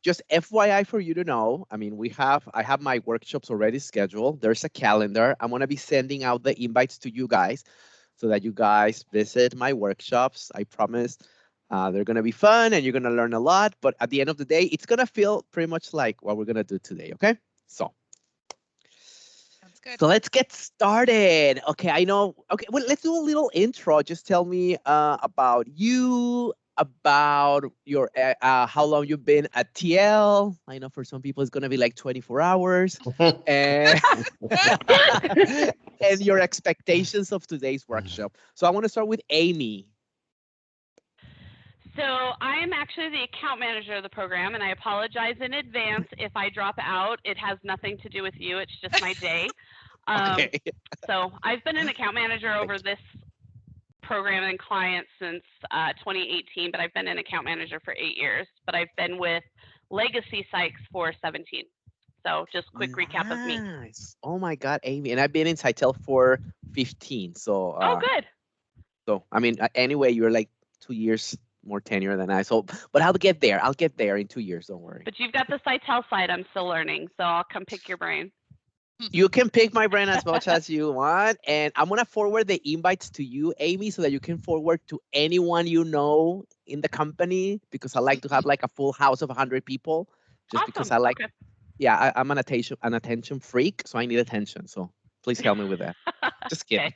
just FYI for you to know, I mean, I have my workshops already scheduled. There's a calendar. I'm going to be sending out the invites to you guys so that you guys visit my workshops. I promise they're going to be fun and you're going to learn a lot. But at the end of the day, it's going to feel pretty much like what we're going to do today. Okay. Sounds good. So let's get started. Okay, I know. Okay, well, let's do a little intro. Just tell me about you, about your how long you've been at TL. I know for some people it's gonna be like 24 hours, and and your expectations of today's workshop. So I want to start with Amy. So I am actually the account manager of the program, and I apologize in advance if I drop out. It has nothing to do with you. It's just my day. Okay. So I've been an account manager over this program and client since 2018, but I've been an account manager for 8 years. But I've been with Legacy Sykes for 17. So just quick recap of me. Nice. Oh my God, Amy, and I've been in Sitel for 15. So. Oh, good. So I mean, anyway, you're like 2 years more tenure than I. So, but I'll get there. I'll get there in 2 years. Don't worry. But you've got the Sitel side. I'm still learning, so I'll come pick your brain. You can pick my brain as much as you want, and I'm gonna forward the invites to you, Amy, so that you can forward to anyone you know in the company. Because I like to have like a full house of 100 people. Just Awesome. because I like, Okay. yeah, I'm an attention freak, so I need attention. So please help me with that. Just kidding.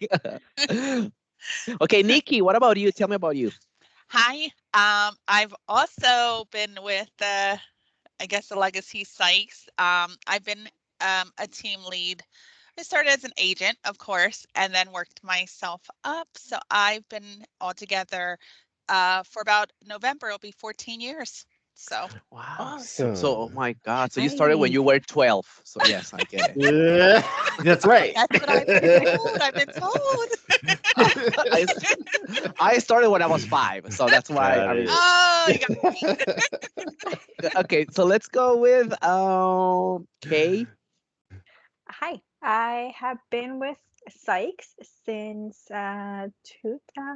Okay, Nikki, what about you? Tell me about you. Hi. I've also been with the Legacy Sykes. I've been a team lead. I started as an agent, of course, and then worked myself up. So I've been altogether for about November, it'll be 14 years. So Wow. Awesome. So, oh my God. So you started when you were 12. So yes, I get it. Yeah, that's right. that's what I've been told. I started when I was 5. So that's why. Got I mean, it. Oh, you got me. okay, so let's go with Kay. Hi, I have been with Sykes since 2000. I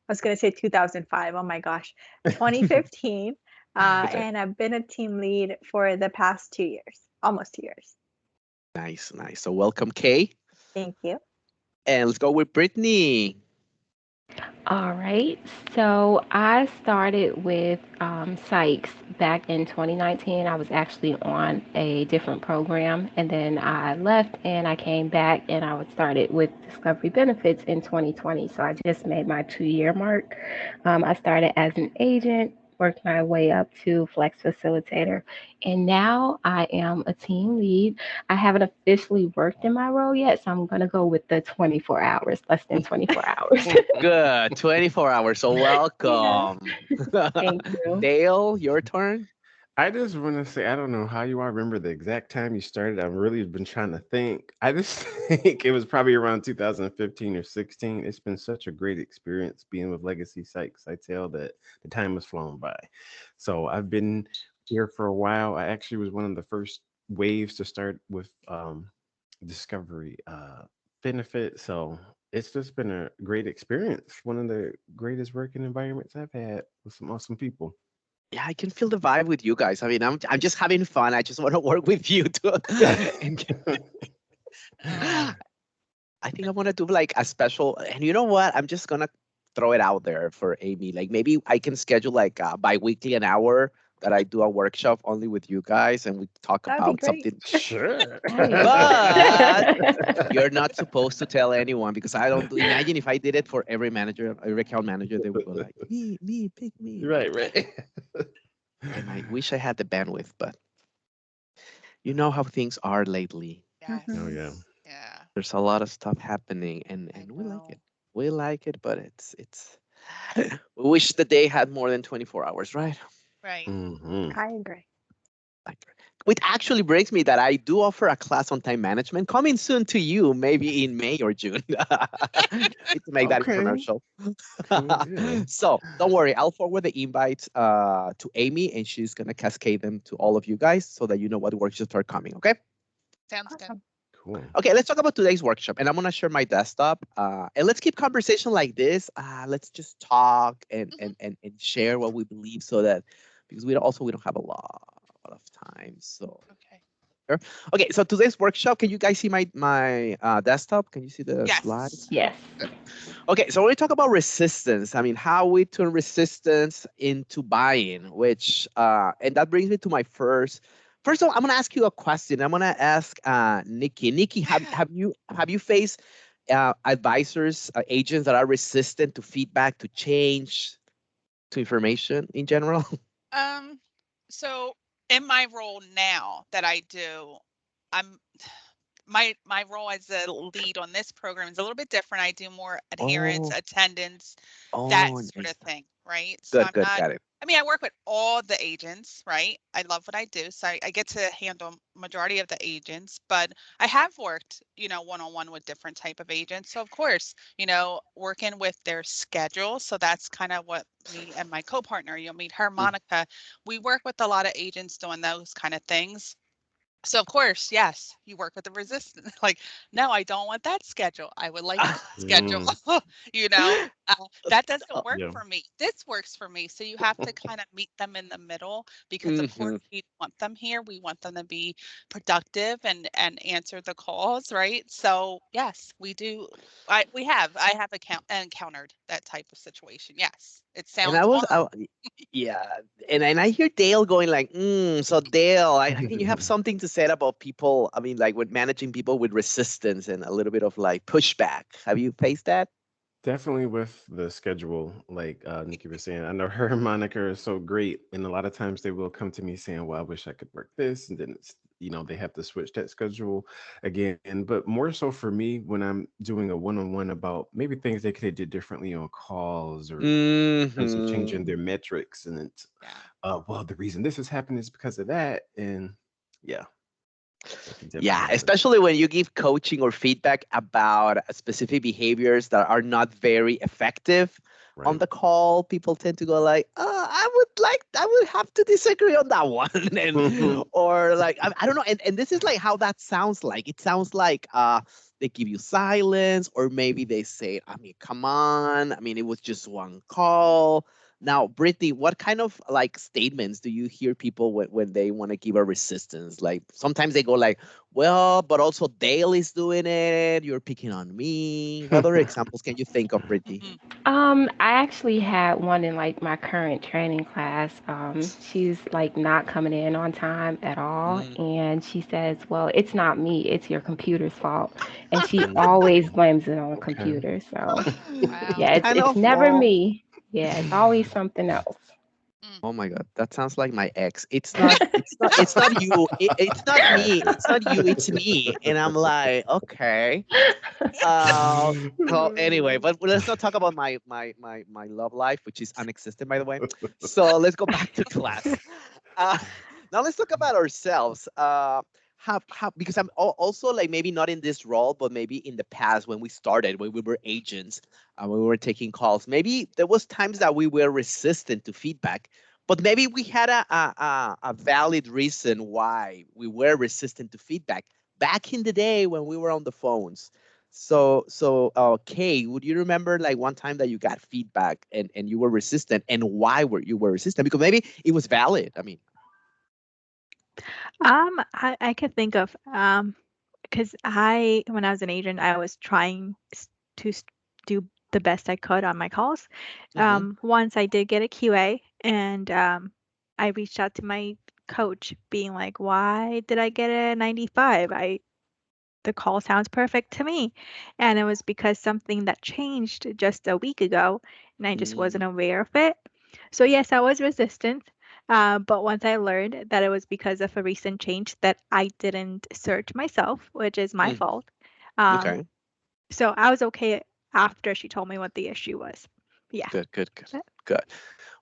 was going to say 2005. Oh my gosh, 2015. Okay. And I've been a team lead for the past 2 years, almost 2 years. Nice, nice. So welcome, Kay. Thank you. And let's go with Brittany. All right. So I started with Sykes back in 2019. I was actually on a different program, and then I left and I came back and I started with Discovery Benefits in 2020. So I just made my 2-year mark. I started as an agent, worked my way up to Flex Facilitator, and now I am a team lead. I haven't officially worked in my role yet, so I'm going to go with the 24 hours, less than 24 hours. Good, 24 hours. So welcome. Thank you. Dale, your turn. I just want to say, I don't know how you all remember the exact time you started. I've really been trying to think. I just think it was probably around 2015 or 16. It's been such a great experience being with Legacy Sykes. I tell that the time has flown by. So I've been here for a while. I actually was one of the first waves to start with Discovery Benefit. So it's just been a great experience. One of the greatest working environments I've had with some awesome people. Yeah, I can feel the vibe with you guys. I mean, I'm just having fun. I just want to work with you too. I think I want to do like a special, and you know what? I'm just gonna throw it out there for Amy. Like maybe I can schedule like bi-weekly an hour that I do a workshop only with you guys, and we talk That'd be about great. something. Sure. But you're not supposed to tell anyone because I don't. Imagine if I did it for every manager, every account manager, they would go like, me, pick me. Right, right. And I wish I had the bandwidth, but you know how things are lately. Yes. Oh yeah. Yeah. There's a lot of stuff happening, and we like know. it. We like it, but it's. We wish the day had more than 24 hours, right? Right. Mm-hmm. I agree. Which actually brings me that I do offer a class on time management coming soon to you, maybe in May or June. Need to make that Okay. commercial. Cool, yeah. So don't worry, I'll forward the invites to Amy, and she's gonna cascade them to all of you guys so that you know what workshops are coming. Okay. Sounds good. Awesome. Cool. Okay, let's talk about today's workshop, and I'm gonna share my desktop. And let's keep conversation like this. Let's just talk and share what we believe, so that because we don't have a lot lot of times. So Okay. sure. Okay, so today's workshop, can you guys see my desktop? Can you see the Yes. slides? Yes. Okay, so when we talk about resistance, I mean, how we turn resistance into buying, which, and that brings me to my first of all, I'm gonna ask you a question. I'm gonna ask Nikki. Nikki, have you faced advisors, agents that are resistant to feedback, to change, to information in general? Um, so in my role now that I do, I'm my role as a lead on this program is a little bit different. I do more adherence, Oh, attendance, that oh, sort of thing, right? So good, I'm good, not, got it. I mean, I work with all the agents, right? I love what I do. So I get to handle majority of the agents, but I have worked, one-on-one with different type of agents. So of course, working with their schedule. So that's kind of what me and my co-partner, you'll meet her, Mm. Monica. We work with a lot of agents doing those kind of things. So of course, yes, you work with the resistance. Like, no, I don't want that schedule. I would like this schedule. Mm, you know, that doesn't work yeah. for me. This works for me. So you have to kind of meet them in the middle because of course Mhm. we want them here. We want them to be productive and answer the calls, right? So yes, we do. I have encountered that type of situation. Yes, it And I sounds was, horrible. yeah, and I hear Dale going like, so Dale, I think you have something to say about people. I mean, like with managing people with resistance and a little bit of like pushback. Have you faced that? Definitely with the schedule, like Nikki was saying. I know her and Monica are so great, and a lot of times they will come to me saying, "Well, I wish I could work this," and then they have to switch that schedule again. But more so for me, when I'm doing a one-on-one about maybe things they could have did differently on calls or in terms of changing Hmm. their metrics, and it's, Yeah. well, the reason this is happening is because of that, and yeah, that can definitely Yeah, happen. especially when you give coaching or feedback about specific behaviors that are not very effective on Right. the call, people tend to go like, I would have to disagree on that one." And or like, I don't know. And this is like how that sounds like. It sounds like they give you silence, or maybe they say, I mean, come on. I mean, it was just one call. Now, Brittany, what kind of like statements do you hear people when they want to give a resistance? Like sometimes they go like, well, but also Dale is doing it. You're picking on me. What other examples can you think of, Brittany? Mhm. I actually had one in like my current training class. She's like not coming in on time at all, Mm. and she says, "Well, it's not me, it's your computer's fault," and she Mm, always blames it on the okay. computer. So Wow. yeah, it's Kind it's of. never me. Yeah, it's always something else. Mm. Oh my God, that sounds like my ex. It's not. It's not. It's not you. It's not me. Classic. It's not you. It's me. And I'm like, okay. Uh, so anyway, but let's not talk about my love life, which is unexistent, by the way. So let's go back to class. Uh, now let's talk about ourselves. Have because I'm also like maybe not in this role, but maybe in the past when we started, when we were agents, when we were taking calls, maybe there was times that we were resistant to feedback, but maybe we had a valid reason why we were resistant to feedback back in the day when we were on the phones. So Kay, would you remember like one time that you got feedback and you were resistant, and why were you were resistant? Because maybe it was valid. I mean, I could think of because when I was an agent, I was trying to do the best I could on my calls. hmm Once I did get a QA, and I reached out to my coach, being like, "Why did I get a 95? The call sounds perfect to me," and it was because something that changed just a week ago, and I just wasn't aware of it. So yes, I was resistant. But once I learned that it was because of a recent change that I didn't search myself, which is my hmm fault. Um, okay, so I was okay after she told me what the issue was. Yeah. good, good, good, good.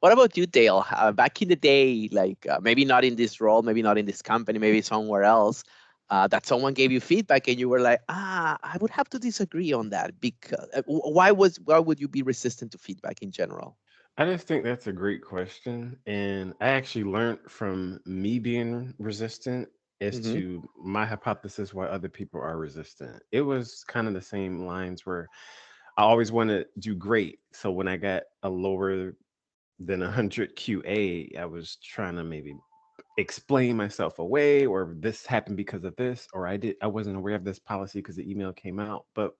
What about you, Dale? Back in the day, like maybe not in this role, maybe not in this company, maybe somewhere else, that someone gave you feedback and you were like, I would have to disagree on that because why would you be resistant to feedback in general? I just think that's a great question. And I actually learned from me being resistant as Hmm. to my hypothesis why other people are resistant. It was kind of the same lines where I always want to do great. So when I got a lower than 100 QA, I was trying to maybe explain myself away, or this happened because of this, or I wasn't aware of this policy because the email came out. But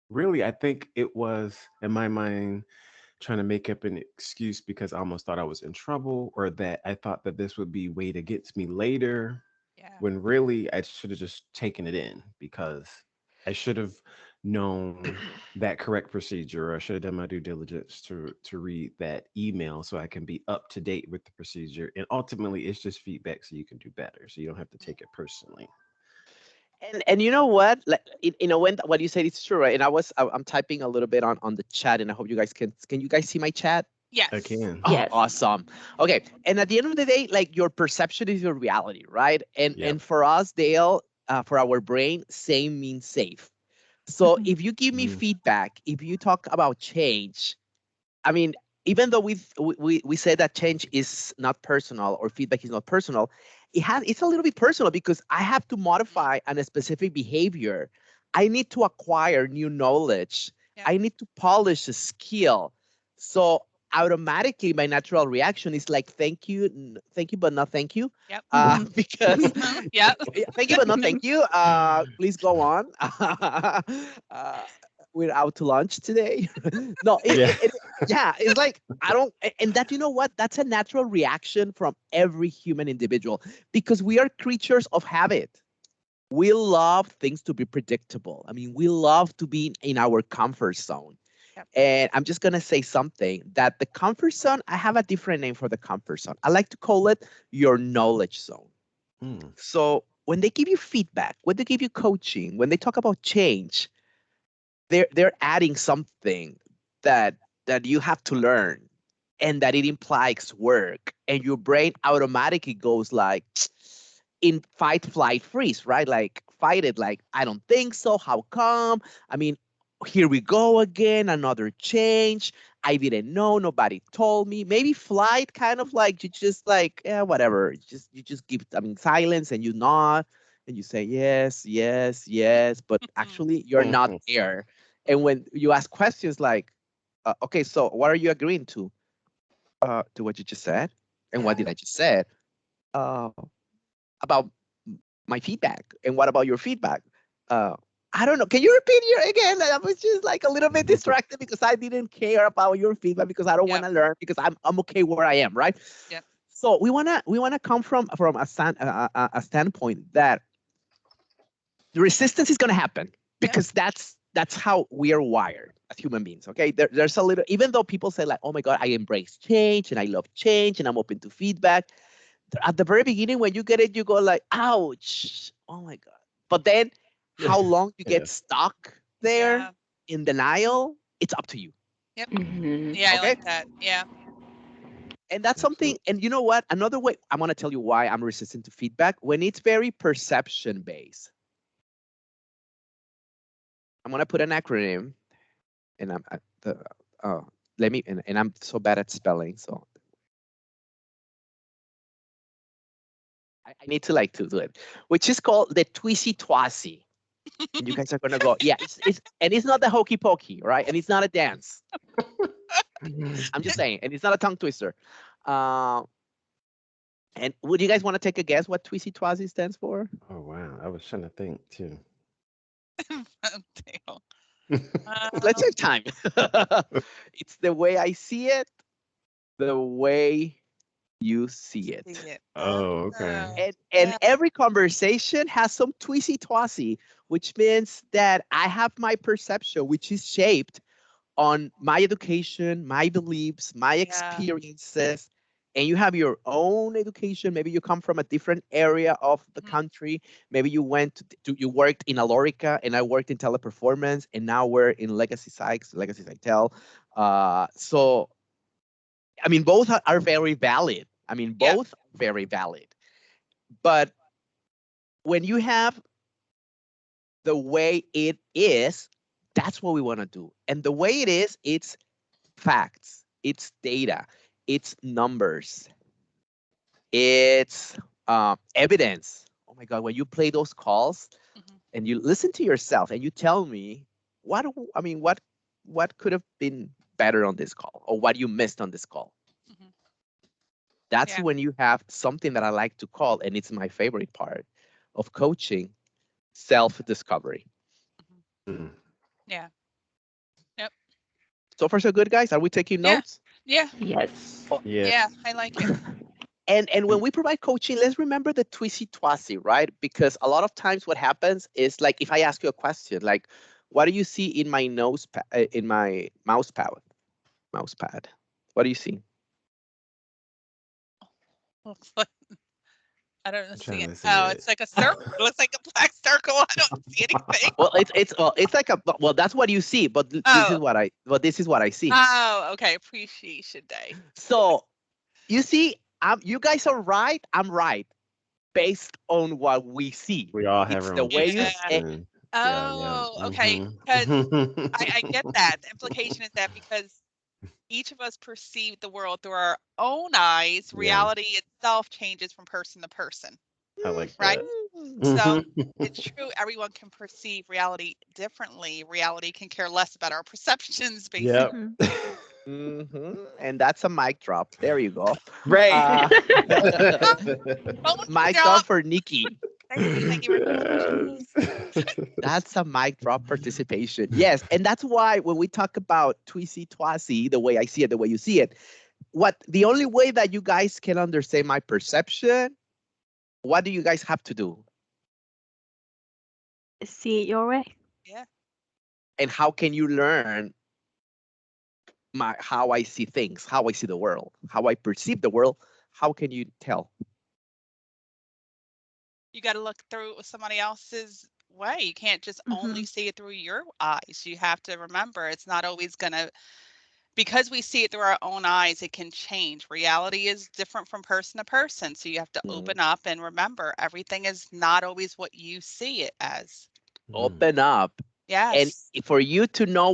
really, I think it was in my mind trying to make up an excuse because I almost thought I was in trouble, or that I thought that this would be weighed against me later, Yeah. when really I should have just taken it in, because I should have known that correct procedure, or I should have done my due diligence to read that email so I can be up to date with the procedure. And ultimately, it's just feedback so you can do better, so you don't have to take it personally. And you know what? Like, when what you said is true, right? And I'm typing a little bit on the chat, and I hope you guys can you guys see my chat? Yes. I can. Oh, Yes. awesome. Okay. And at the end of the day, like, your perception is your reality, right? And Yep. for us, Dale, for our brain, same means safe. So Mhm. if you give me Mhm. feedback, if you talk about change, I mean, even though we say that change is not personal, or feedback is not personal, it's a little bit personal, because I have to modify a specific behavior. I need to acquire new knowledge. Yep. I need to polish a skill. So automatically, my natural reaction is like, thank you, thank you, but not thank you. Yep. Mhm. Because Yep. thank you, but no thank you. Please go on. We're out to lunch today. No, Yeah. yeah, it's like, I don't, and that, you know what? That's a natural reaction from every human individual, because we are creatures of habit. We love things to be predictable. I mean, we love to be in our comfort zone. Yep. And I'm just going to say something, that the comfort zone, I have a different name for the comfort zone. I like to call it your knowledge zone. Mm. So when they give you feedback, when they give you coaching, when they talk about change, they're adding something that you have to learn, and that it implies work, and your brain automatically goes like in fight, flight, freeze, right? Like, fight it, like, I don't think so. How come? I mean, here we go again, another change. I didn't know, nobody told me. Maybe flight, kind of like, you just like, yeah, whatever. You just give, I mean, silence, and you nod, and you say yes, yes, yes, but actually you're not Mhm. there. And when you ask questions like, okay, so what are you agreeing to what you just said? And what Yeah. did I just say? Uh, about my feedback. And what about your feedback? Uh, I don't know. Can you repeat here again? I was just like a little bit distracted, because I didn't care about your feedback, because I don't want Yep. to learn, because I'm okay where I am, right? Yep. So we wanna come from a standpoint that the resistance is going to happen, Yep. because that's how we are wired as human beings. Okay, there's a little, even though people say like, oh my god, I embrace change and I love change and I'm open to feedback, at the very beginning, when you get it, you go like, ouch, oh my god. But then, how long you Yeah. get stuck there Yeah. in denial, it's up to you. Yep. Hmm. Yeah, I Okay, like that. Yeah. and that's something. Absolutely. And you know what, another way I'm going to tell you why I'm resistant to feedback, when it's very perception based. I'm going to put an acronym, and uh, let me, and I'm so bad at spelling, so I need to like to do it, which is called the twisty twasy. And you guys are gonna go, yeah, it's not the hokey pokey, right? And it's not a dance. I'm just saying, and it's not a tongue twister. Uh, and would you guys want to take a guess what twisty twasy stands for? Oh wow, I was trying to think too. Dale. Let's Um, save time. It's the way I see it, the way you see see it. it. Oh, okay. And Yeah. every conversation has some twisty twasy, which means that I have my perception, which is shaped on my education, my beliefs, my Yeah. experiences, and you have your own education. Maybe you come from a different area of the Mhm. country. Maybe you went you worked in Alorica, and I worked in teleperformance, and now we're in Legacy Sykes, Legacy Cytel. So I mean, both are very valid. I mean, Yep. both very valid. But when you have the way it is, that's what we want to do. And the way it is, it's facts, it's data, it's numbers, it's evidence. Oh my God, when you play those calls Mhm. and you listen to yourself and you tell me I mean, what could have been better on this call, or what you missed on this call. Mhm. That's Yeah. when you have something that I like to call, and it's my favorite part of coaching, self-discovery. Mm. Yeah. Yep. So far, so good, guys. Are we taking Yeah. notes? Yeah. Yes. Oh, Yes. Yeah. I like it. and when we provide coaching, let's remember the twisty twasty, right? Because a lot of times what happens is like if I ask you a question, like, what do you see in my in my mouse pad? Mouse pad. What do you see? Looks like I don't I'm see trying it. to see Oh, it. it's like a circle. It looks like a black circle. I don't see anything. Well, it's like a well, that's what you see, but this is Oh. what I see. Oh, okay. Appreciation Day. So you see, you guys are right. I'm right based on what we see. We all have It's our the own way you Yeah. say. perception. Yeah, yeah. Oh, okay. Because I get that. The implication is that because each of us perceive the world through our own eyes, Yeah, reality itself changes from person to person, I like right? that. So Mhm. it's true, everyone can perceive reality differently. Reality can care less about our perceptions, basically. Yep. Mhm. And that's a mic drop. There you go. Right. Uh, Phone mic drop drop. for Nikki. Thank you very much. That's a mic drop participation. Yes, and that's why when we talk about twisty twasty, the way I see it, the way you see it, the only way that you guys can understand my perception, what do you guys have to do? See it your way. Yeah. And how can you learn how I see things, how I see the world, how I perceive the world? How can you tell? You got to look through somebody else's way. You can't just only Mhm. see it through your eyes. You have to remember it's not always going to, because we see it through our own eyes, it can change. Reality is different from person to person. So you have to Mm. open up and remember everything is not always what you see it as. Open up. And Yes. for you to know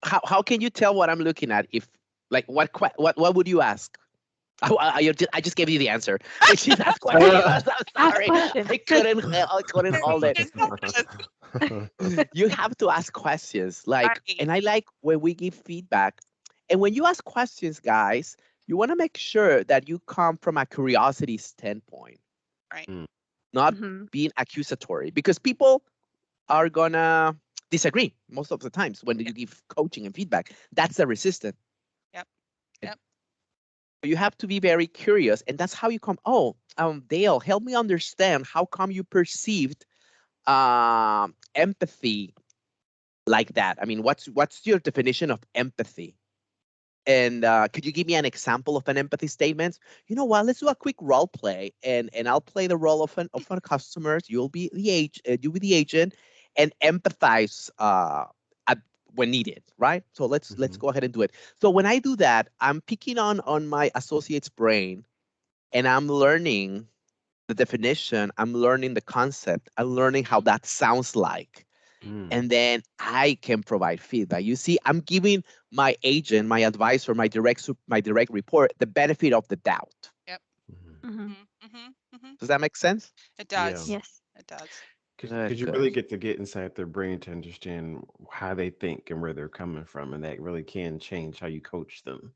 how can you tell what I'm looking at? If like what would you ask? I just gave you the answer, which is ask questions. I'm Ask sorry, questions. I couldn't hold it. You have to ask questions, like, Right. and I like when we give feedback, and when you ask questions, guys, you want to make sure that you come from a curiosity standpoint, Right. Mm. not Mhm. being accusatory, because people are gonna disagree most of the times when you give coaching and feedback. That's the resistance. Yep. Yep. You have to be very curious, and that's how you come. Oh, Dale, help me understand how come you perceived empathy like that. I mean, what's your definition of empathy? And could you give me an example of an empathy statement? You know what? Let's do a quick role play, and I'll play the role of a customer. You'll be you'll be the agent, and empathize at, when needed, right? So let's Mhm. go ahead and do it. So when I do that, I'm picking on my associate's brain, and I'm learning the definition. I'm learning the concept. I'm learning how that sounds like, Mm. and then I can provide feedback. You see, I'm giving my agent, my advisor, my direct report the benefit of the doubt. Yep. Mhm. Mhm. Mm-hmm. Does that make sense? It Yeah. does. Yes. It does. Good, Because you really good. get to get inside their brain to understand how they think and where they're coming from, and that really can change how you coach them.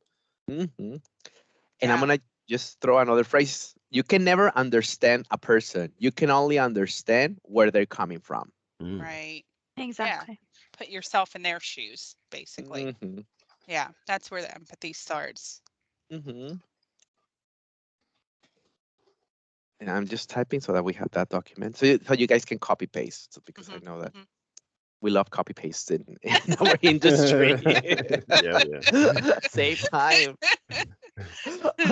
Hmm. And I'm Yeah. gonna just throw another phrase. You can never understand a person. You can only understand where they're coming from. Mm. Right. Yeah. Exactly. Put yourself in their shoes, basically. Hmm. Yeah. That's where the empathy starts. Hmm. And I'm just typing so that we have that document, so you guys can copy paste. So because I Mm-hmm. know that Mm-hmm. we love copy pasting in our industry. Yeah, yeah. Save time.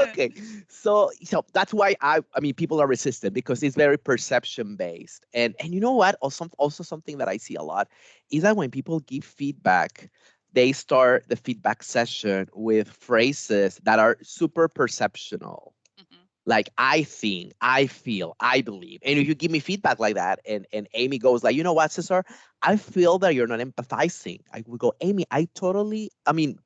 Okay, so that's why I mean people are resistant because it's very perception based, and you know what, also something that I see a lot is that when people give feedback, they start the feedback session with phrases that are super perceptional, Mm-hmm. like I think, I feel, I believe. And if you give me feedback like that, and Amy goes like, you know what, Cesar, I feel that you're not empathizing. I would go, Amy, I mean,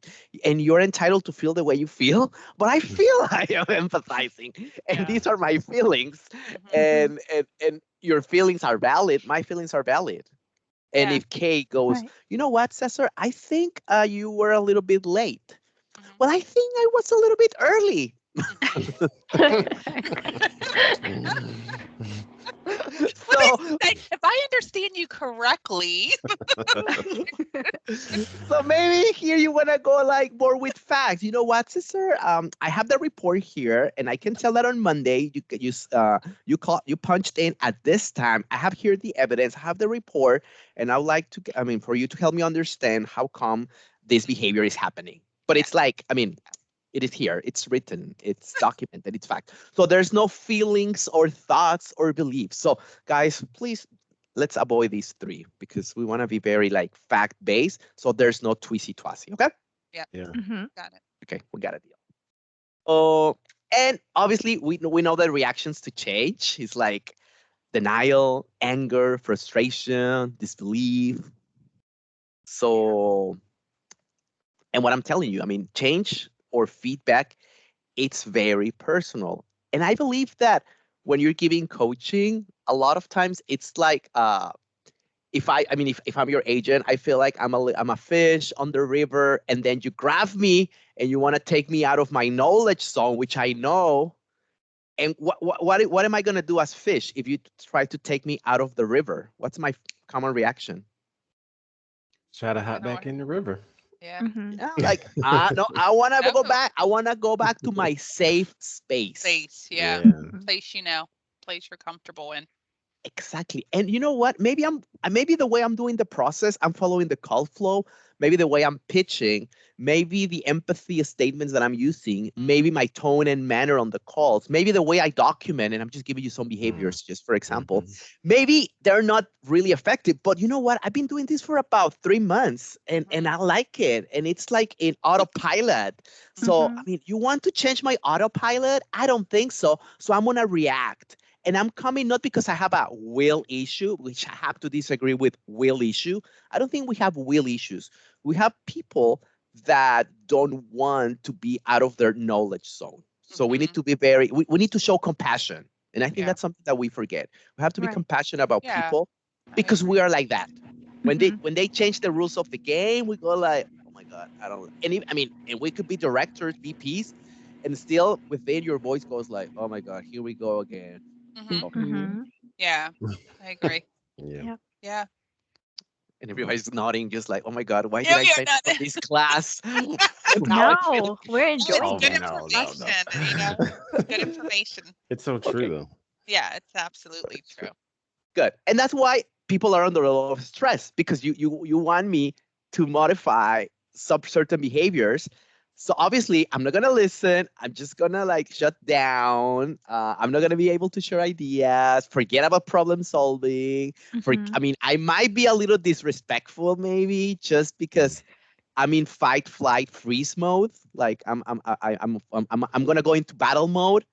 and you're entitled to feel the way you feel, but I feel I am empathizing, and Yeah. these are my feelings, Mm-hmm. Mhm. and your feelings are valid. My feelings are valid. And Yeah. if Kay goes, Right. you know what, Cesar, I think you were a little bit late. Mm-hmm. Well, I think I was a little bit early. Well, So if I understand you correctly, so maybe here you want to go like more with facts. You know what, sister? I have the report here, and I can tell that on Monday you punched in at this time. I have here the evidence. I have the report, and I would like to. I mean, for you to help me understand how come this behavior is happening. But it's like, I mean, it is here. It's written. It's documented. It's fact. So there's no feelings or thoughts or beliefs. So guys, please let's avoid these three because we want to be very like fact based. So there's no twisty twasty. Okay. yeah, Yeah. got it. Okay, we got a deal. Oh, and obviously we know the reactions to change is like denial, anger, frustration, disbelief. So, and what I'm telling you, I mean, change or feedback, it's very personal. And I believe that when you're giving coaching, a lot of times it's like if I'm your agent, I feel like I'm a fish on the river, and then you grab me and you want to take me out of my knowledge zone, which I know. And what am I gonna do as fish if you try to take me out of the river? What's my common reaction? Try to I hop know back what- in the river. Yeah. Yeah, like no, I wanna No. go back. I wanna go back to my safe space. Space. Yeah. Yeah. Place place you're comfortable in. Exactly. And you know what? Maybe the way I'm doing the process, I'm following the call flow. Maybe the way I'm pitching, maybe the empathy statements that I'm using, maybe my tone and manner on the calls, maybe the way I document, and I'm just giving you some behaviors, just for example. Mhm. Maybe they're not really effective, but you know what? I've been doing this for about 3 months, and I like it. And it's like in autopilot. So, I mean, you want to change my autopilot? I don't think so. So I'm gonna react. And I'm coming not because I have a will issue, which I have to disagree with will issue. I don't think we have will issues. We have people that don't want to be out of their knowledge zone. So we need to be we need to show compassion. And I think Yeah. that's something that we forget. We have to be Right. compassionate about Yeah. people I because we agree. are like that. When they change the rules of the game, we go like, oh my God, I don't. And I mean, and we could be directors, VPs, and still within your voice goes like, oh my God, here we go again. Okay. Yeah. I agree. Yeah. Yep. Yeah. And everybody's nodding, just like, oh my God, why did Yeah, I we are sign up not. for this class? And now I feel No, we're Oh, it's Oh enjoying good it. no, information. You know, good information. It's so true okay, though. Yeah, it's absolutely true. good. And that's why people are under a lot of stress because you want me to modify some certain behaviors. So obviously, I'm not gonna listen. I'm just gonna like shut down. I'm not gonna be able to share ideas. Forget about problem solving. I mean, I might be a little disrespectful, maybe just because I'm in fight, flight, freeze mode. Like I'm gonna go into battle mode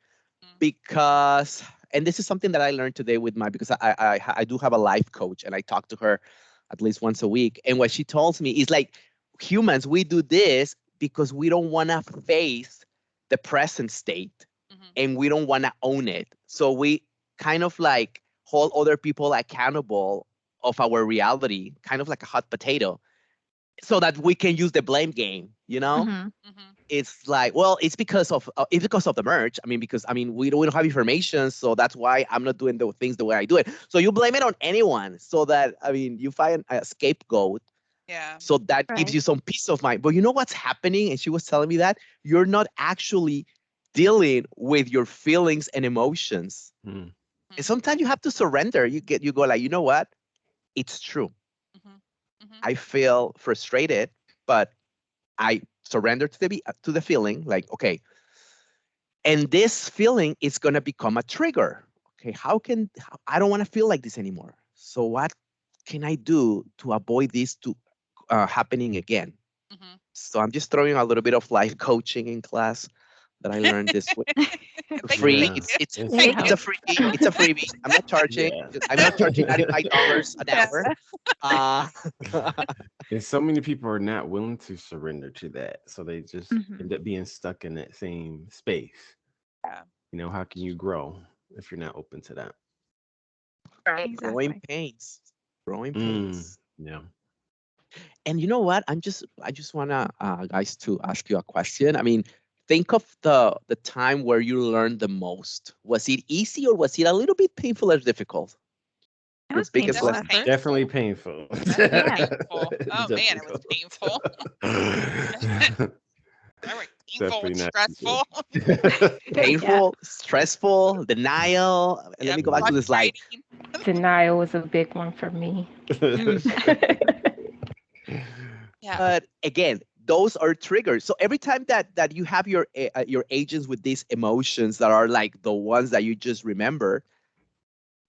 Mm. because, and this is something that I learned today with my, because I do have a life coach and I talk to her at least once a week. And what she tells me is like, humans, we do this because we don't want to face the present state and we don't want to own it. So we kind of like hold other people accountable of our reality, kind of like a hot potato, so that we can use the blame game, you know? It's like, well, it's because of the merge. I mean, because I mean, we don't have information, so that's why I'm not doing the things the way I do it. So you blame it on anyone, so that I mean, you find a scapegoat, Yeah. so that gives Right. you some peace of mind. But you know what's happening? And she was telling me that you're not actually dealing with your feelings and emotions. Mm. And sometimes you have to surrender. You go like, you know what? It's true. I feel frustrated, but I surrender to the feeling, like, okay, and this feeling is going to become a trigger. Okay, I don't want to feel like this anymore. So what can I do to avoid this to happening again? So I'm just throwing a little bit of life coaching in class that I learned this week. Thank Free. Yeah. It's It's It it's a helps. freebie. It's a freebie. I'm not charging. yeah. I'm not charging $95 an Yeah. hour. Uh, And so many people are not willing to surrender to that. So they just end up being stuck in that same space. Yeah. You know, how can you grow if you're not open to that? Right. growing Exactly. pains. Growing Mm. pains. Yeah. And you know what? I just wanna guys to ask you a question. I mean, think of the time where you learned the most. Was it easy or was it a little bit painful or difficult? It Your was biggest painful lesson. at first. Definitely painful. That was Yeah. painful. Oh man, it was painful. Very painful Definitely and not stressful. easy. Painful, stressful, denial. And let Yep, me go back to the slide. frustrating. Denial was a big one for me. Mm. Yeah. But again, those are triggers. So every time that you have your agents with these emotions that are like the ones that you just remember,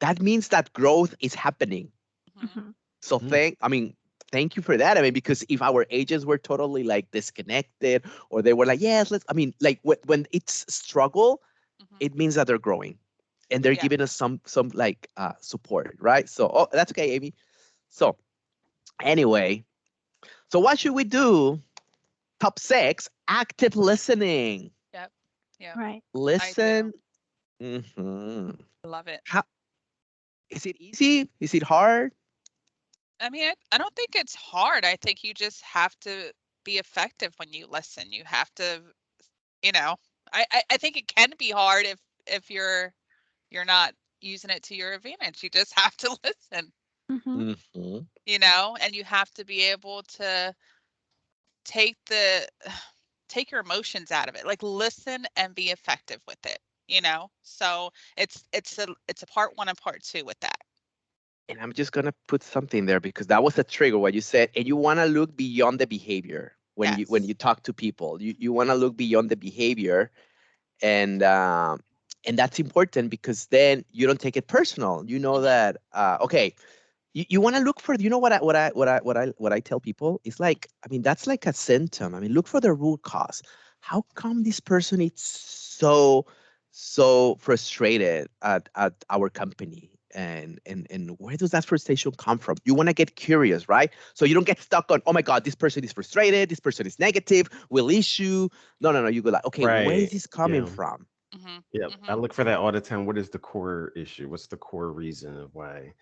that means that growth is happening. Mhm. Mhm. So thank you for that. I mean, because if our agents were totally like disconnected or they were like, yes, let's, I mean, like when it's struggle, Mhm. it means that they're growing and they're Yeah. giving us some like support, right? So, oh, that's okay, Amy. So anyway, so what should we do? Top 6, active listening. Yep. Yep. Right. I do. Listen. Hmm. Love it. How is it easy? Is it hard? I mean, I don't think it's hard. I think you just have to be effective when you listen. You have to, you know, I think it can be hard if you're not using it to your advantage. You just have to listen, Mhm. Hmm. and you have to be able to take the take your emotions out of it. Like listen and be effective with it. So it's a part 1 and part 2 with that. And I'm just gonna put something there because that was a trigger what you said, and you want to look beyond the behavior when Yes. you talk to people. You want to look beyond the behavior, and that's important because then you don't take it personal. You know Mhm. that okay, you want to look for, you know what I tell people is like, I mean, that's like a symptom. I mean, look for the root cause. How come this person is so frustrated at our company, and where does that frustration come from? You want to get curious, right? So you don't get stuck on, oh my god, this person is frustrated, this person is negative, will issue. No, you go like, okay, where is Right. this coming Yeah. from? Mhm. Yep. I Mhm. look for that all the time. What is the core issue? What's the core reason of why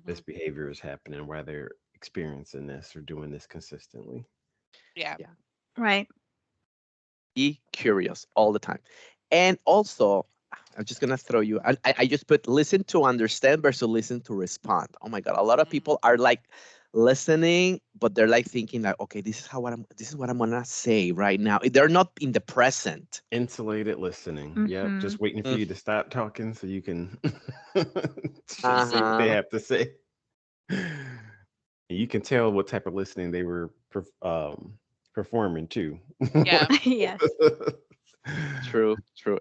this Mhm. behavior is happening, why they're experiencing this or doing this consistently? Yeah. Yeah, Right. be curious all the time. And also, I'm just gonna throw you. I just put listen to understand versus listen to respond. Oh my god, a lot of Mhm. people are like listening, but they're like thinking like, okay, this is what I'm gonna say right now. They're not in the present. Insulated listening. Yep. Mhm. Just waiting for Mm. you to stop talking so you can see what they Uh-huh. have to say. You can tell what type of listening they were performing too. Yeah. Yes. True.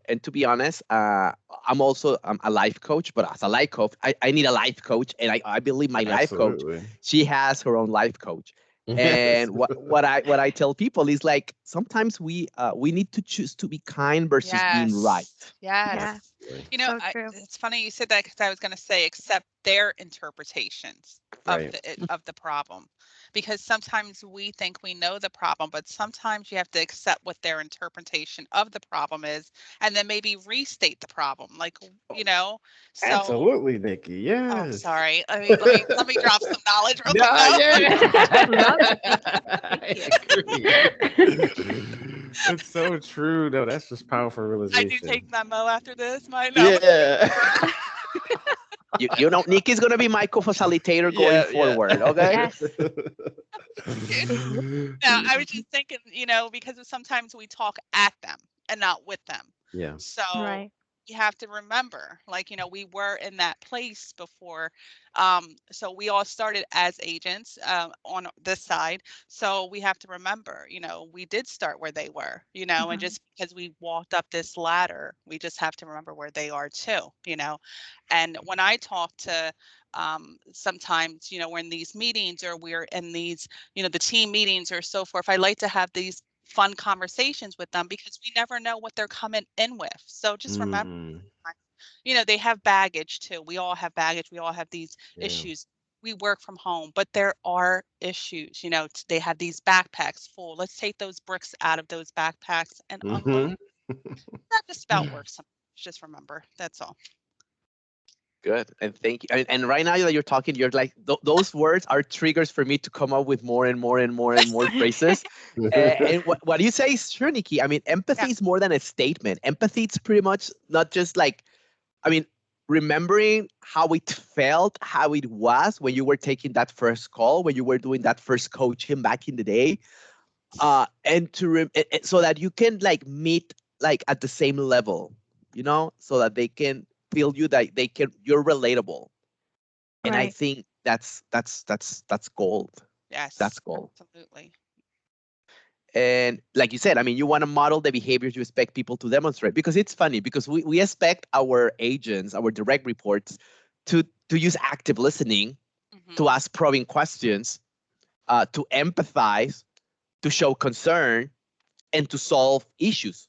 And to be honest, I'm also a life coach, but as a life coach, I need a life coach, and I believe my life coach, Absolutely. she has her own life coach. Yes. And what I tell people is like sometimes we need to choose to be kind versus being right. Yes. Yes. Yeah. Absolutely. So true. It's funny you said that because I was going to say accept their interpretations of Right. the problem, because sometimes we think we know the problem, but sometimes you have to accept what their interpretation of the problem is, and then maybe restate the problem. Like so. Absolutely, Nikki. Oh, I'm Yes. sorry. Let me drop some knowledge real quick Yeah, though. yeah. Love it. Thank I you. agree. It's so true, though. That's just powerful I do realization. take memo after this. My no. Yeah. You know, Nikki's gonna be my co-facilitator going Yeah, yeah. forward. Okay. Yes. No, I was just thinking, because sometimes we talk at them and not with them. Yeah. So Right. you have to remember, like, we were in that place before. So we all started as agents on this side. So we have to remember, we did start where they were, and Mhm. just because we walked up this ladder, we just have to remember where they are too. And when I talk to sometimes, we're in these meetings or we're in these the team meetings or so forth. I like to have these fun conversations with them because we never know what they're coming in with. So just remember, Mm, they have baggage too. We all have baggage. We all have these yeah. issues. We work from home, but there are issues. They have these backpacks full. Let's take those bricks out of those backpacks and unload. Hmm. Not just about work. Sometimes just remember. That's all. Good. And thank you. And right now that you're talking, you're like, those words are triggers for me to come up with more and more and more and more phrases. And what you say is true, Nikki. I mean, empathy Yeah. is more than a statement. Empathy is pretty much not just like, I mean, remembering how it felt, how it was when you were taking that first call, when you were doing that first coaching back in the day, and so that you can like meet like at the same level, so that they can feel you, that you're relatable. And I Right. think that's gold. That's Yes, gold. absolutely. And like you said, I mean, you want to model the behaviors you expect people to demonstrate, because it's funny because we expect our agents, our direct reports, to use active listening, to Hmm. ask probing questions, to empathize, to show concern, and to solve issues.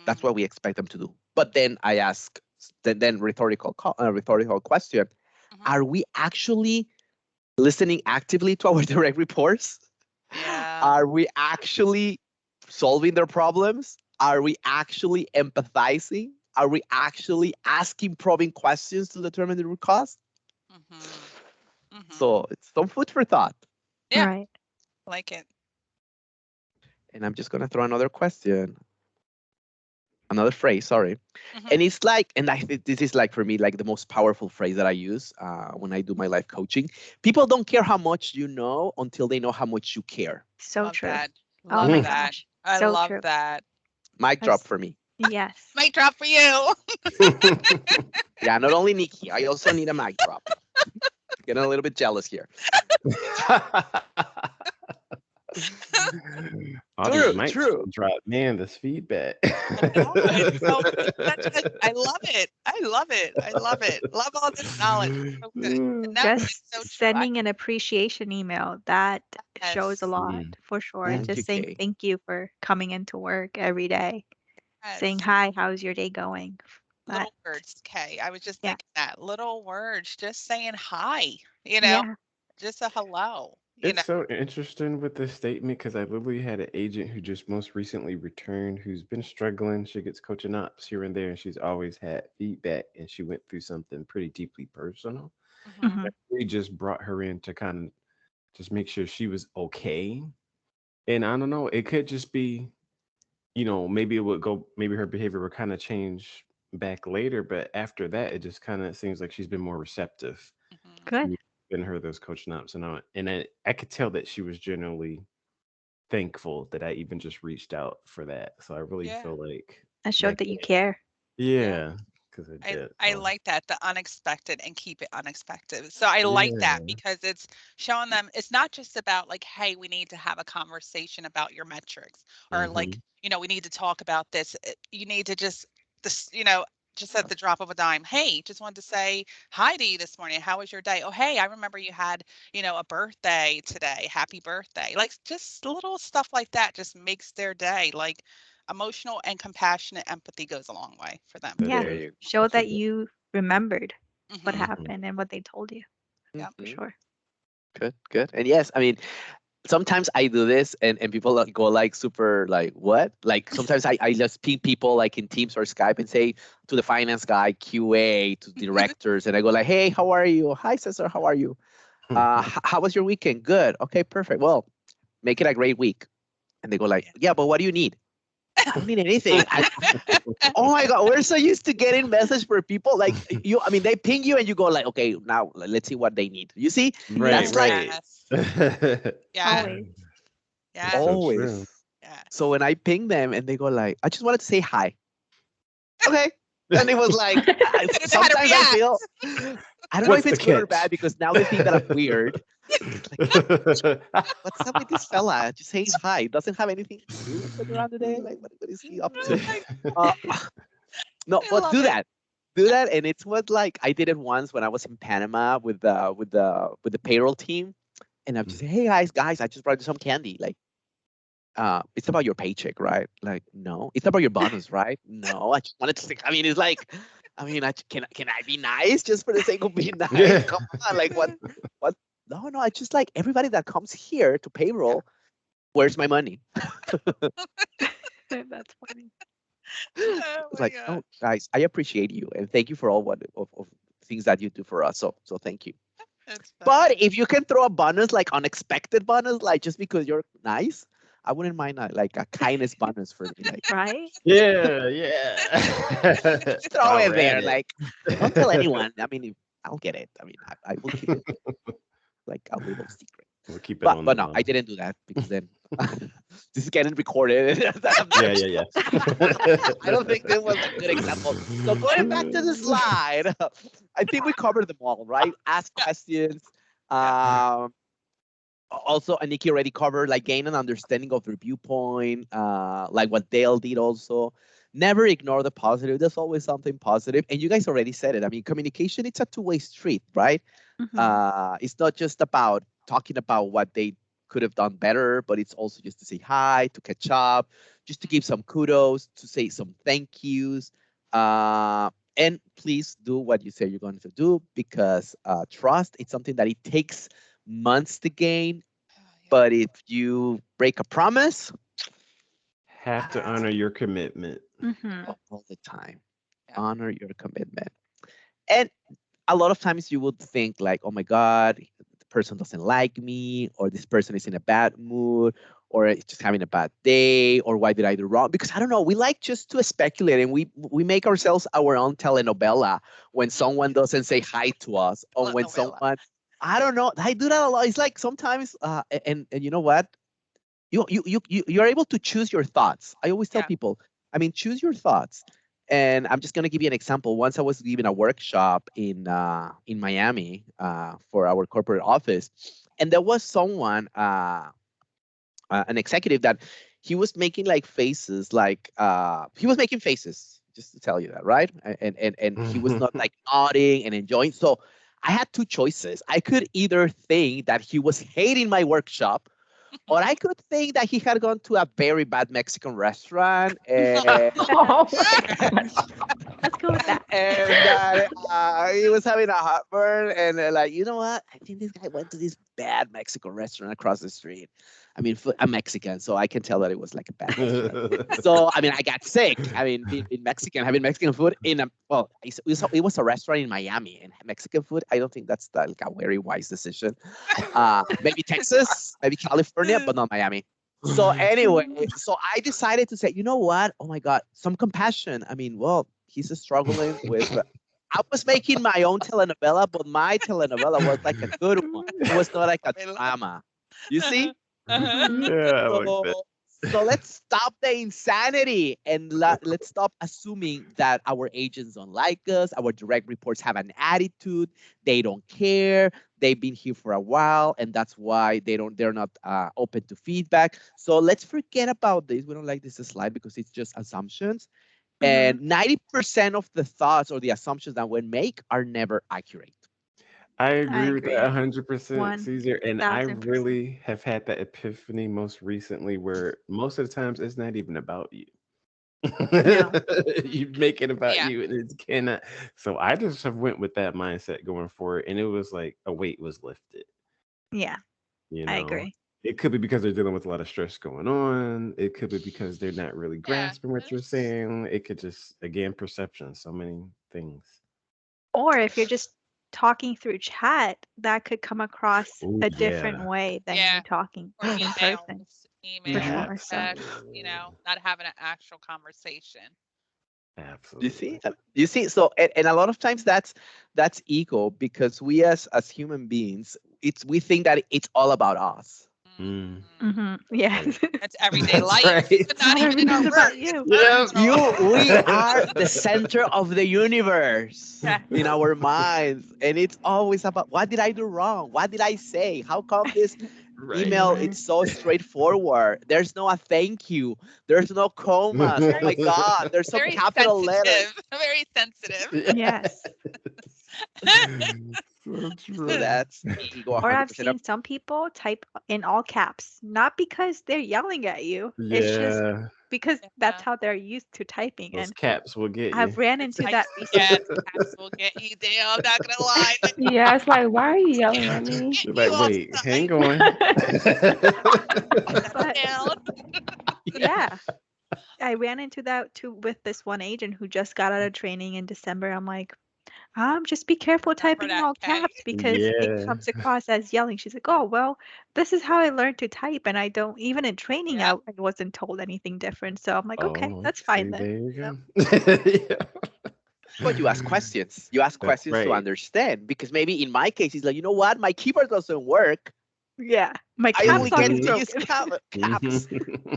That's Hmm. what we expect them to do. But then I ask, then rhetorical question: Hmm. Are we actually listening actively to our direct reports? Yeah. Are we actually solving their problems? Are we actually empathizing? Are we actually asking probing questions to determine the root cause? Hmm. Hmm. So it's some food for thought. Yeah, Right. like it. And I'm just gonna throw another question, another phrase. Sorry. Hmm. And it's like, and I think this is like for me like the most powerful phrase that I use when I do my life coaching. People don't care how much you know until they know how much you care. So Love true. that. Oh Love my that. gosh. I So love true. that. Mic drop That's for me. yes. Mic drop for you. Yeah, not only Nikki, I also need a mic drop. Getting a little bit jealous here. All these True, mics true. drop, man. This feedback. I know. It's so it's such a I love it. I love it. I love it. Love all this knowledge. It's so good. And no, it's Just so true. sending an appreciation email, that shows a Yes. lot Mm. for sure. And Thank you, just saying Kay. thank you for coming into work every day. Saying Yes. hi, how's your day going? That Little words, Kay. I was just yeah. thinking that. Little words, just saying hi, you know, Yeah. just a hello, you It's know. so interesting with this statement because I literally had an agent who just most recently returned who's been struggling. She gets coaching ups here and there, and she's always had feedback, and she went through something pretty deeply personal. Hmm. Hmm. We just brought her in to kind of just make sure she was okay. And I don't know, it could just be, maybe it would go, maybe her behavior would kind of change back later, but after that, it just kind of seems like she's been more receptive Hmm. Good. to been her those coaching ups, and I could tell that she was generally thankful that I even just reached out for that. So I really Yeah. feel like That showed that, that you care. Yeah. yeah, because I I did. I So like that, the unexpected and keep it unexpected. So I like that yeah, because it's showing them it's not just about like, hey, we need to have a conversation about your metrics or hmm like, we need to talk about this. You need to just this, just at the drop of a dime. Hey, just wanted to say hi to you this morning. How was your day? Oh, hey, I remember you had, a birthday today. Happy birthday. Like just little stuff like that just makes their day. Like emotional and compassionate empathy goes a long way for them. that Yeah. There does you Show that absolutely. you remembered what Hmm. Hmm happened and what they told you go. Yep. for Hmm. sure. Good, good. And yes, I mean, sometimes I do this and people go like super like what? Like sometimes I just ping people like in Teams or Skype and say to the finance guy, QA, to directors, and I go like, hey, how are you? Hi, Cesar, how are you? How was your weekend? Good. Okay, perfect. Well, make it a great week. And they go like, Yeah. yeah, but what do you need? I don't need anything. Oh my God, we're so used to getting message for people like you. I mean, they ping you and you go like, okay, now let's see what they need. You see, Right, that's Yeah. like right. Yes. That's Yeah. Always. Yes. so always. true. So Yes. when I ping them and they go like, I just wanted to say hi. Okay. And it was like, They don't know how to sometimes I react. feel, I don't know What's if the it's good or catch? bad because now they think that I'm weird. It's like, what's up with this fella? Just saying hi. Doesn't have anything to do around the day. Like, what is he up to? I, Uh, no, I but love do it. that. Do that. And it's what like I did it once when I was in Panama with the payroll team. And I'm just saying, hey guys, I just brought you some candy. Like, it's about your paycheck, right? Like, no, it's about your bonus, right? No, I just wanted to say, I mean, it's like, I mean, can I be nice just for the sake of being nice? Yeah. Come on, like what? No, no, I just like everybody that comes here to Yeah. payroll, where's my money? That's funny. Oh It's my like, God. no, guys, I appreciate you and thank you for all what of things that you do for us. So thank you. It's But funny. if you can throw a bonus, like unexpected bonus, like just because you're nice, I wouldn't mind like a kindness bonus for me. Like Right? Yeah, yeah. throw While it we're at there. it. Like don't tell anyone. I mean, I'll get it. I mean, I will keep it like a little secret. We'll keep it But on the but no, I low. didn't do that because then this is getting recorded. Yeah, yeah, I don't think this was a good example. So going back to the yeah. slide, I think we covered them all, right? Ask Yeah. questions. Yeah. Also, Aniki already covered like gain an understanding of their viewpoint, like what Dale did also. Never ignore the positive. There's always something positive. And you guys already said it. I mean, communication, it's a two-way street, right? Hmm. It's not just about talking about what they could have done better, but it's also just to say hi, to catch up, just to give some kudos, to say some thank yous. And please do what you say you're going to do because trust, it's something that it takes months to gain. Oh, yeah. But if you break a promise, Have to honor your commitment. Hmm. all the time, Yeah. honor your commitment. And a lot of times you would think like, oh my God, the person doesn't like me, or this person is in a bad mood, or it's just having a bad day, or why did I do wrong? Because I don't know, we like just to speculate and we make ourselves our own telenovela when someone doesn't say hi to us, or when Telenovela. someone, I don't know, I do that a lot. It's like sometimes, and you know what? You're able to choose your thoughts. I always tell Yeah. people, I mean, choose your thoughts. And I'm just gonna give you an example. Once I was giving a workshop in Miami for our corporate office, and there was someone, an executive that he was making like faces, like he was making faces, just to tell you that, right? And he was not like nodding and enjoying. So I had two choices. I could either think that he was hating my workshop, or I could think that he had gone to a very bad Mexican restaurant and Oh my gosh. Let's go with that. and that he was having a heartburn and like, you know what? I think this guy went to this bad Mexican restaurant across the street. I mean, I'm Mexican, so I can tell that it was like a bad restaurant. So I mean, I got sick. I mean, being Mexican, having Mexican food in a well, it was a restaurant in Miami, and Mexican food. I don't think that's like a very wise decision. Maybe Texas, maybe California, but not Miami. So anyway, so I decided to say, you know what? Oh my God, some compassion. I mean, well, he's struggling with. I was making my own telenovela, but my telenovela was like a good one. It was not like a Telenovela. drama. You see? Uh-huh. Hmm. Yeah, I like that. So, so let's stop the insanity and let's stop assuming that our agents don't like us. Our direct reports have an attitude. They don't care. They've been here for a while, and that's why they're not open to feedback. So let's forget about this. We don't like this slide because it's just assumptions. Hmm. And 90% of the thoughts or the assumptions that we make are never accurate. I I agree with agree. that 100%, Caesar. And I 1000%. really have had that epiphany most recently where most of the times it's not even about you. No. You make it about Yeah. you and it cannot. So I just have went with that mindset going forward. And it was like a weight was lifted, Yeah, you I know. agree. It could be because they're dealing with a lot of stress going on. It could be because they're not really Yeah. grasping what you're saying. It could just, again, perception, so many things. Or if you're just talking through chat, that could come across Oh, a different yeah. way than Yeah. you talking Or in person. For emails, sure. So text, not having an actual conversation. You see, Absolutely. you see. So, and a lot of times that's ego because we as human beings, we think that it's all about us. Mm. hmm yes. Right. That's everyday That's life, right. not Not even in our everything's about work. It's you. Yep. personal. We are the center of the universe Yeah. in our minds, and it's always about what did I do wrong? What did I say? How come this Right. email Right. it's so straightforward? There's no a thank you. There's no comas. Oh my God. There's some Very capital letters. sensitive. Very sensitive. Yes. So So true. that's ego Or I've 100%. seen some people type in all caps, not because they're yelling at you. It's just Yeah, because that's Yeah. how they're used to typing. those And caps will get you. I've ran The into type, that yes, recently. caps will get you down. I'm not gonna lie. Like, Yeah, it's like, why are you yelling at me? get You're you like, all wait, the hang time. on. Put that But down. yeah, I ran into that too with this one agent who just got out of training in December. I'm like, Just be careful typing in that, all Kay. caps because it Yeah. comes across as yelling. She's like, oh, well, this is how I learned to type. And I don't, even in training, Yep. I wasn't told anything different. So I'm like, okay, Oh, that's fine see, then. there you Yep. go. Yeah. But you ask questions. You ask That's questions to right. understand, because maybe in my case, it's like, you know what? My keyboard doesn't work. Yeah. My I caps only lock get is to Mhm. use broken. caps.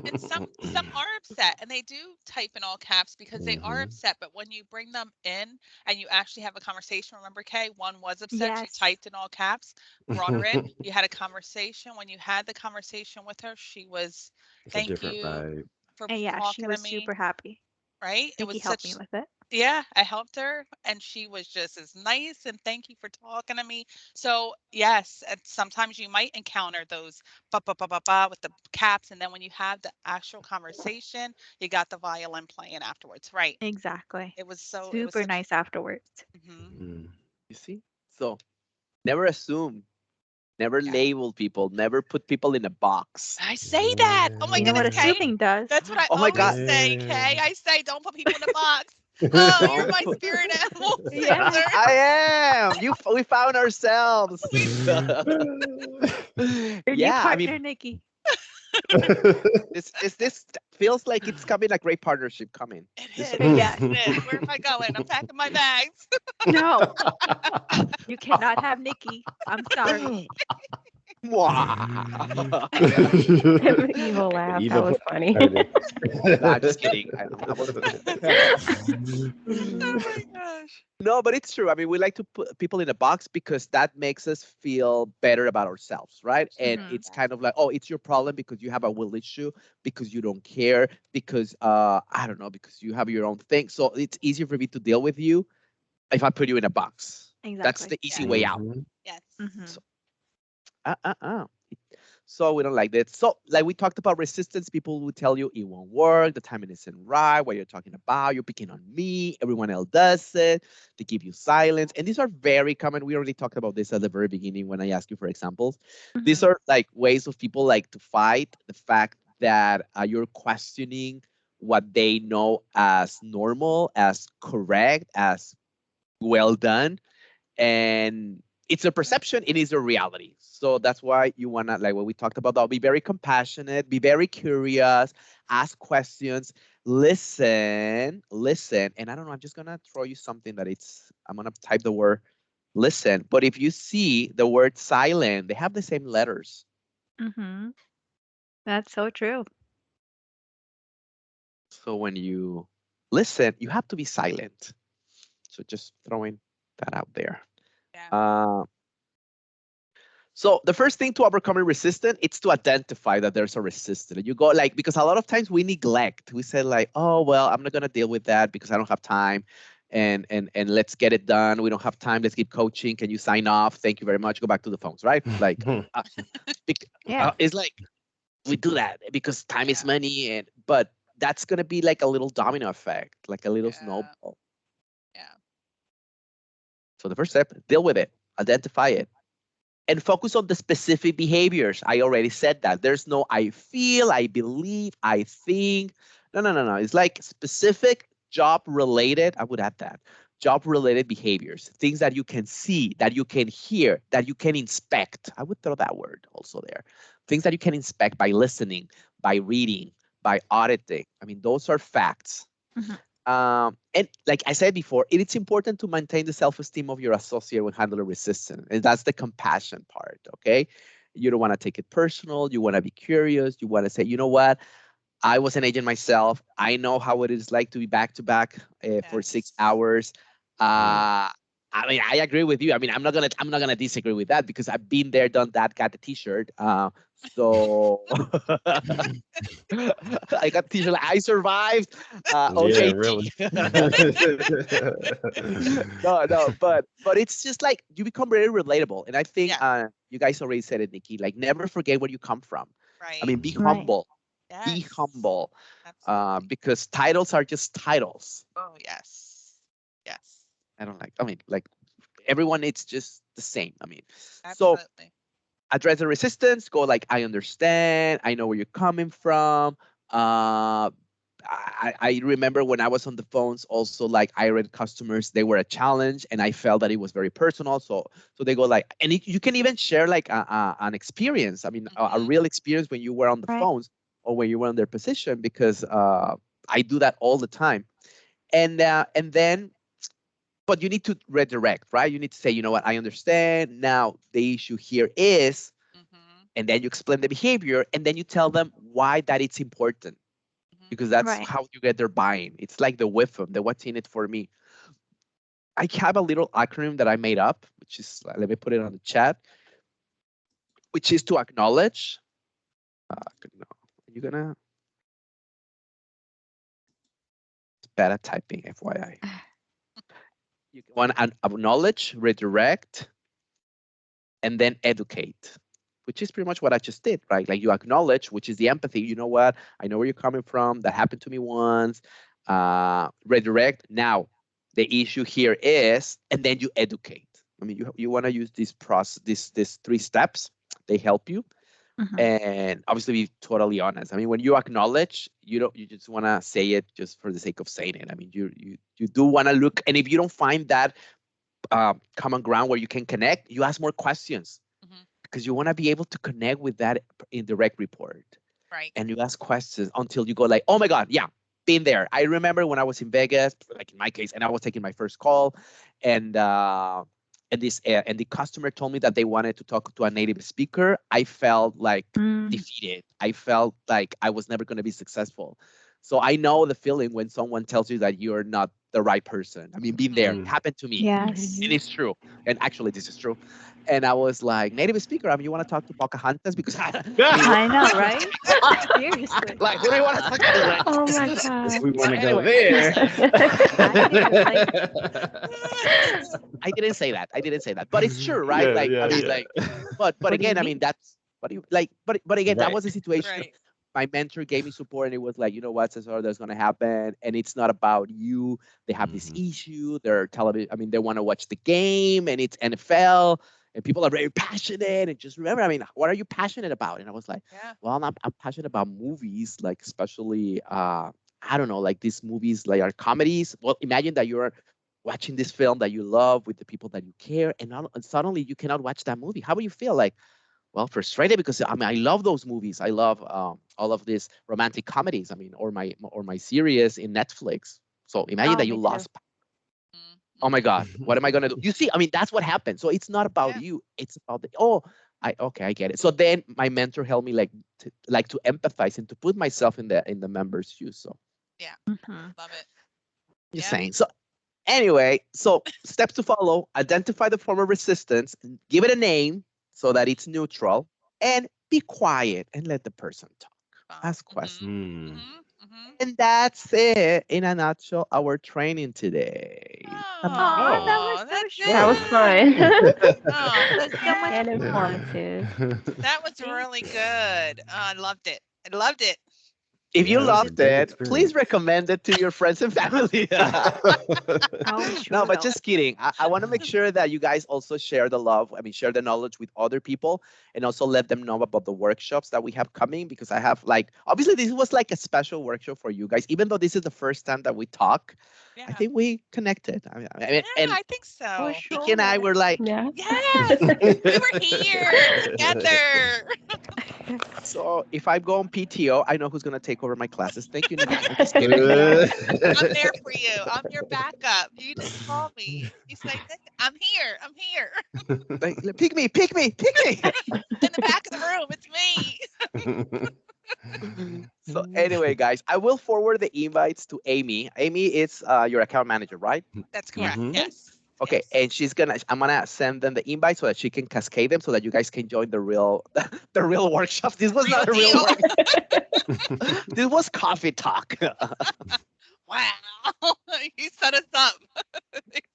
And some are upset and they do type in all caps because they are Mhm. upset. But when you bring them in and you actually have a conversation, remember, Kay, one was upset. She Yes. typed in all caps, brought her in. You had a conversation. When you had the conversation with her, she was, It's a thank different you vibe. for And yeah, she talking to was me. super happy. Right? It Nikki was helped me such, with it. yeah, I helped her and she was just as nice and thank you for talking to me. So yes, and sometimes you might encounter those ba ba ba ba ba with the caps, and then when you have the actual conversation, you got the violin playing afterwards. Right. Exactly. It was Super such nice afterwards. Mhm. You see? So never assume, never yeah. label people, never put people in a box. I say that. Oh my You know what goodness, Yeah. Kay. assuming does? That's what I Oh my always God. say, Kay. Yeah. I say don't put people in a box. Oh, you're Don't my put. spirit animal Yeah. sister. I am. We found ourselves. We Your new Yeah, I partner, mean, Nikki. this feels like it's coming a great partnership coming. It This is. Yes. It is. Where am I going? I'm packing my bags. No, you cannot have Nikki. I'm sorry. Mwah. The evil The laugh. That evil was plan funny. started. No, I'm just kidding. I wasn't gonna do Oh that. my gosh. No, but it's true. I mean, we like to put people in a box because that makes us feel better about ourselves, right? And Hmm. it's kind of like, oh, it's your problem because you have a will issue, because you don't care, because I don't know, because you have your own thing. So it's easier for me to deal with you if I put you in a box. That's Exactly. the easy Yes. way out. Mhm. Yes. Hmm. So, uh, uh, uh. So we don't like that. So like we talked about resistance, people will tell you it won't work, the timing isn't right, what you're talking about, you're picking on me, everyone else does it, they give you silence. And these are very common. We already talked about this at the very beginning when I asked you for examples. These Hmm. are like ways of people like to fight the fact that you're questioning what they know as normal, as correct, as well done, and it's a perception, it is a reality. So that's why you want to, like what we talked about, be very compassionate, be very curious, ask questions, listen. And I don't know, I'm just gonna throw you something that I'm gonna type the word listen, but if you see the word silent, they have the same letters. Hmm. That's so true. So when you listen, you have to be silent. So just throwing that out there. Yeah. uh, So the first thing to overcoming resistance, it's to identify that there's a resistance. And you go like, because a lot of times we neglect. We say like, oh well, I'm not gonna deal with that because I don't have time. And let's get it done. We don't have time. Let's keep coaching. Can you sign off? Thank you very much. Go back to the phones, right? Like uh, Yeah. it's like we do that because time is Yeah. money, and but that's gonna be like a little domino effect, like a little Yeah. snowball. Yeah. So the first step, deal with it, identify it, and focus on the specific behaviors. I already said that. There's no I feel, I believe, I think. No. It's like specific job related. I would add that job related behaviors, things that you can see, that you can hear, that you can inspect. I would throw that word also there. Things that you can inspect by listening, by reading, by auditing. I mean, those are facts. Hmm. And like I said before, it's important to maintain the self-esteem of your associate when handling resistance. And that's the compassion part, okay? You don't want to take it personal. You want to be curious. You want to say, you know what? I was an agent myself. I know how it is like to be back to back for Yes. 6 hours. Mm. I mean, I agree with you. I mean, I'm not gonna disagree with that because I've been there, done that, got the T-shirt. So I got T-shirt. Like, I survived. Yeah, OJT. really. No, but it's just like you become very relatable, and I think Yeah. you guys already said it, Nikki. Like, never forget where you come from. I Right. mean, be Mhm. Right. humble. Be Yes. humble, Absolutely. because titles are just titles. Oh yes. Yes. I don't like. I mean, like everyone, it's just the same. I mean, so Absolutely. address the resistance. Go like, I understand. I know where you're coming from. Uh, I remember when I was on the phones also, like I read customers, they were a challenge and I felt that it was very personal. So they go like, and you can even share like an experience. I mean, a Mhm. real experience when you were on the Right. phones or when you were in their position, because I do that all the time. And then, but you need to redirect, right? You need to say, you know what, I understand. Now the issue here is, Mhm. and then you explain the behavior, and then you tell them why that it's important, Mhm. because that's Right. how you get their buy-in. It's like the WIFM, the what's in it for me. I have a little acronym that I made up, which is, let me put it on the chat, which is to acknowledge. No, you're gonna, it's bad at typing, FYI. You want to acknowledge, redirect, and then educate, which is pretty much what I just did, right? Like you acknowledge, which is the empathy. You know what? I know where you're coming from. That happened to me once. Redirect. Now, the issue here is, and then you educate. I mean, you want to use this process, this 3 steps. They help you, Mhm. and obviously be totally honest. I mean, when you acknowledge, you just want to say it just for the sake of saying it. I mean, you do want to look, and if you don't find that common ground where you can connect, you ask more questions, Mhm. because you want to be able to connect with that indirect report, Right. and you ask questions until you go like, oh my god, yeah, been there. I remember when I was in Vegas, like in my case, and I was taking my first call, and and the customer told me that they wanted to talk to a native speaker. I felt like Mm. defeated. I felt like I was never going to be successful. So I know the feeling when someone tells you that you're not the right person. I mean, been there. It Mhm. Mm. happened to me, Yes. and it's true. And actually, this is true. And I was like, native speaker, I mean, you want to talk to Pocahontas? Because I mean, I know, right? Seriously. like, who do you want to talk to, right? Oh my If God. we want to go Anyway, there. Seriously. I didn't say that. I didn't say that. But it's true, right? Yeah, Like, I yeah, mean, yeah. like, but What do you again, I mean? mean, that's what do you like. But again, that Right. was the situation. Right. My mentor gave me support, and it was like, you know what, Cesar, that's gonna happen, and it's not about you. They have this Mhm. issue. They're television. I mean, they want to watch the game, and it's NFL, and people are very passionate. And just remember, I mean, what are you passionate about? And I was like, Yeah. well, I'm passionate about movies, like especially I don't know, like these movies like are comedies. Well, imagine that you're watching this film that you love with the people that you care, and, and suddenly you cannot watch that movie. How would you feel? Like, well, frustrated, because I mean, I love those movies. I love all of these romantic comedies. I mean, or my series in Netflix. So imagine Oh, that you me too. lost. Mhm. Oh my Mhm. God, what am I gonna do? You see, I mean, that's what happened. So it's not about Yeah. you. It's about the, oh, I, okay, I get it. So then my mentor helped me like to empathize and to put myself in the member's shoes. So Yeah. Mhm. Love it. just Yeah. saying. So anyway, so steps to follow: identify the form of resistance, give it a name so that it's neutral, and be quiet and let the person talk. Fun. Ask questions. Mhm. Mm. Mhm. Mhm. And that's it in a nutshell, our training today. Oh, that Oh, was Oh, so that's That was short. fun it. Oh, There's so much. and yeah. informative. that was Thank really you. good. Oh, I loved it. I loved it. If you Yeah, it was a loved great it, please experience. recommend it to your friends and family. Oh, we No, sure but will. just kidding. I want to make sure that you guys also share the love. I mean, share the knowledge with other people, and also let them know about the workshops that we have coming, because I have like, obviously, this was like a special workshop for you guys. Even though this is the first time that we talk, I Yeah. think we connected. Yeah, And I think For so. Nikki and I sure. were like, Yeah. Yes, we were here together. so if I go on PTO, I know who's going to take over my classes. Thank you, Nikki. I'm just kidding. I'm there for you. I'm your backup. You just call me. You say, "Nick, I'm here. I'm here." Like, pick me, pick me, pick me. In the back of the room, it's me. So anyway, guys, I will forward the invites to Amy. Amy is your account manager, right? That's correct. Mhm. Yes. Okay, Yes. and I'm gonna send them the invite so that she can cascade them so that you guys can join the real the real workshop. This was Real not a real deal. work. This was coffee talk. Wow. You set us up.